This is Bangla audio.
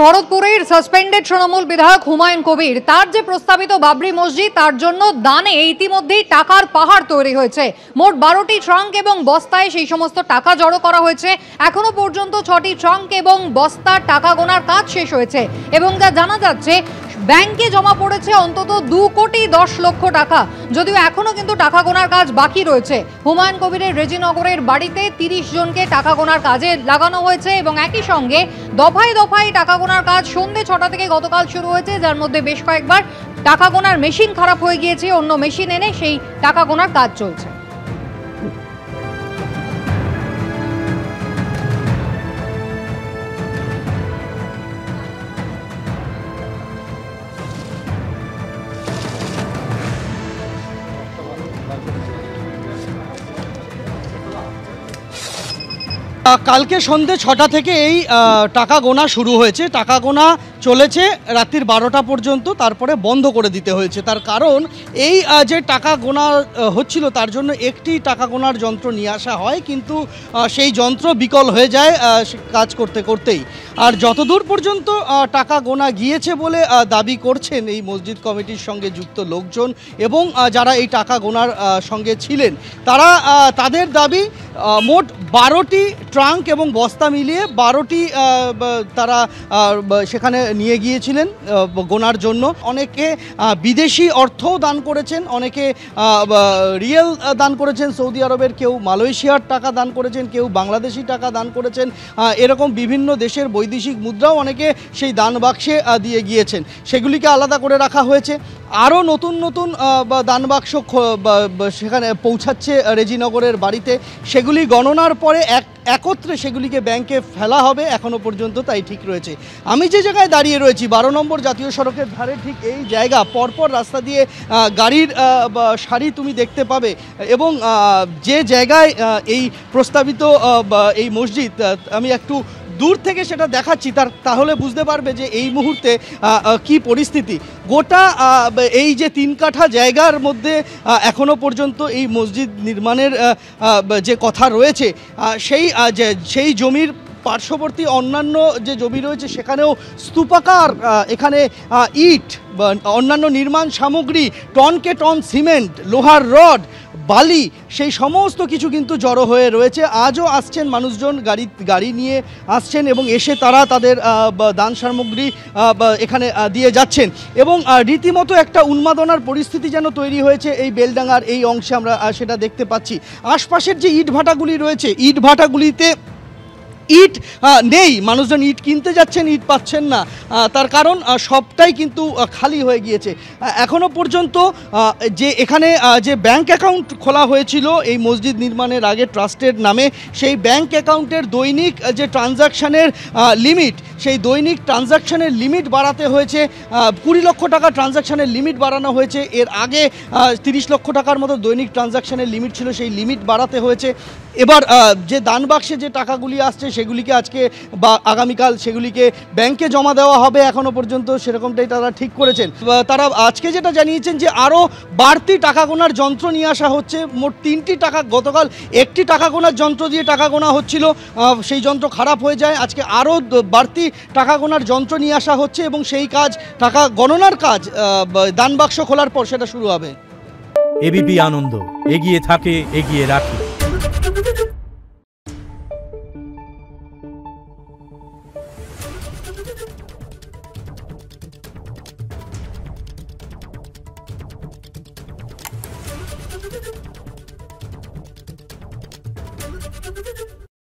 ভরতপুরের সাসপেন্ডেড তৃণমূল বিধায়ক হুমায়ুন কবির তার যে প্রস্তাবিত বাবরি মসজিদ তার জন্য দানে ইতিমধ্যেই টাকার পাহাড় তৈরি হয়েছে। মোট 12টি ট্রাঙ্ক এবং বস্তায় সেই সমস্ত টাকা জড়ো করা হয়েছে। এখনো পর্যন্ত 6টি ট্রাঙ্ক এবং বস্তার টাকা গোনার কাজ শেষ হয়েছে এবং যা জানা যাচ্ছে ব্যাংকে জমা পড়েছে অন্তত 2,10,00,000 টাকা। যদিও এখনো কিন্তু টাকা গোনার কাজ বাকি রয়েছে। হুমায়ুন কবিরের রেজিনগরের বাড়িতে 30 জনকে টাকা গোনার কাজে লাগানো হয়েছে এবং একই সঙ্গে দফায় দফায় টাকা গোনার কাজ সন্ধ্যে 6টা থেকে গতকাল শুরু হয়েছে, যার মধ্যে বেশ কয়েকবার টাকা গোনার মেশিন খারাপ হয়ে গিয়েছে। অন্য মেশিন এনে সেই টাকা গোনার কাজ চলছে। কালকে সন্ধ্যে 6টা থেকে এই টাকা গোনা শুরু হয়েছে। টাকা গোনা চলেছে রাত্রির 12টা পর্যন্ত, তারপরে বন্ধ করে দিতে হয়েছে। তার কারণ এই যে টাকা গোনা হচ্ছিল তার জন্য একটি টাকা গোনার যন্ত্র নিয়ে আসা হয়, কিন্তু সেই যন্ত্র বিকল হয়ে যায় কাজ করতে করতেই। আর যতদূর পর্যন্ত টাকা গোনা গিয়েছে বলে দাবি করছেন এই মসজিদ কমিটির সঙ্গে যুক্ত লোকজন এবং যারা এই টাকা গোনার সঙ্গে ছিলেন, তারা তাদের দাবি মোট 12টি ট্রাঙ্ক এবং বস্তা মিলিয়ে 12টি তারা সেখানে নিয়ে গিয়েছিলেন গোনার জন্য। অনেকে বিদেশি অর্থও দান করেছেন, অনেকে রিয়েল দান করেছেন সৌদি আরবের, কেউ মালয়েশিয়ার টাকা দান করেছেন, কেউ বাংলাদেশি টাকা দান করেছেন। এরকম বিভিন্ন দেশের বৈদেশিক মুদ্রাও অনেকে সেই দান বাক্সে দিয়ে গিয়েছেন, সেগুলিকে আলাদা করে রাখা হয়েছে। আরও নতুন নতুন দান বাক্স সেখানে পৌঁছাচ্ছে রেজিনগরের বাড়িতে, সেগুলি গণনার পরে একত্রে সেগুলিকে ব্যাংকে ফেলা হবে। এখনও পর্যন্ত তাই ঠিক রয়েছে। আমি যে জায়গায় দাঁড়িয়ে রয়েছি 12 নম্বর জাতীয় সড়কের ধারে, ঠিক এই জায়গা পরপর রাস্তা দিয়ে গাড়ির সারি তুমি দেখতে পাবে এবং যে জায়গায় এই প্রস্তাবিত এই মসজিদ, আমি একটু দূর থেকে সেটা দেখাচ্ছি, তাহলে বুঝতে পারবে যে এই মুহূর্তে কি পরিস্থিতি। গোটা এই যে 3 কাঠা জায়গার মধ্যে এখনো পর্যন্ত এই মসজিদ নির্মাণের যে কথা রয়েছে, সেই জমির পার্শ্ববর্তী অন্যান্য যে জমি রয়েছে সেখানেও স্তূপাকার, এখানে ইট, অন্যান্য নির্মাণ সামগ্রী, টনকে টন সিমেন্ট, লোহার রড, বালি, সেই সমস্ত কিছু কিন্তু জড়ো হয়ে রয়েছে। আজও আসছেন মানুষজন, গাড়ি নিয়ে আসছেন এবং এসে তারা তাদের দান সামগ্রী এখানে দিয়ে যাচ্ছেন এবং রীতিমতো একটা উন্মাদনার পরিস্থিতি যেন তৈরি হয়েছে এই বেলডাঙ্গার এই অংশে। আমরা সেটা দেখতে পাচ্ছি। আশপাশের যে ইট ভাটাগুলি রয়েছে, ইট ভাটাগুলিতে ইট নেই, মানুষজন ইট কিনতে যাচ্ছেন, ইট পাচ্ছেন না। তার কারণ সবটাই কিন্তু খালি হয়ে গিয়েছে। এখনও পর্যন্ত যে এখানে যে ব্যাংক অ্যাকাউন্ট খোলা হয়েছিল এই মসজিদ নির্মাণের আগে ট্রাস্টের নামে, সেই ব্যাংক অ্যাকাউন্টের দৈনিক যে ট্রানজাকশানের লিমিট, সেই দৈনিক ট্রানজাকশানের লিমিট বাড়াতে হয়েছে। 20 লক্ষ টাকা ট্রানজাকশানের লিমিট বাড়ানো হয়েছে। এর আগে 30 লক্ষ টাকার মতো দৈনিক ট্রানজাকশানের লিমিট ছিল, সেই লিমিট বাড়াতে হয়েছে। এবার যে দান বাক্সে যে টাকাগুলি আসছে সেগুলিকে আজকে বা আগামীকাল সেগুলিকে ব্যাংকে জমা দেওয়া হবে। এখনও পর্যন্ত সেরকমটাই তারা ঠিক করেছেন। তারা আজকে যেটা জানিয়েছেন যে আরও বাড়তি টাকা গোনার যন্ত্র নিয়ে আসা হচ্ছে। মোট 3টি টাকা, গতকাল একটি টাকা গোনার যন্ত্র দিয়ে টাকা গোনা হচ্ছিল, সেই যন্ত্র খারাপ হয়ে যায়। আজকে আরও বাড়তি টাকা গোনার যন্ত্র নিয়ে আসা হচ্ছে এবং সেই কাজ, টাকা গণনার কাজ দান বাক্স খোলার পর সেটা শুরু হবে। এবিপি আনন্দ, এগিয়ে থাকে, এগিয়ে রাখে। Thank you.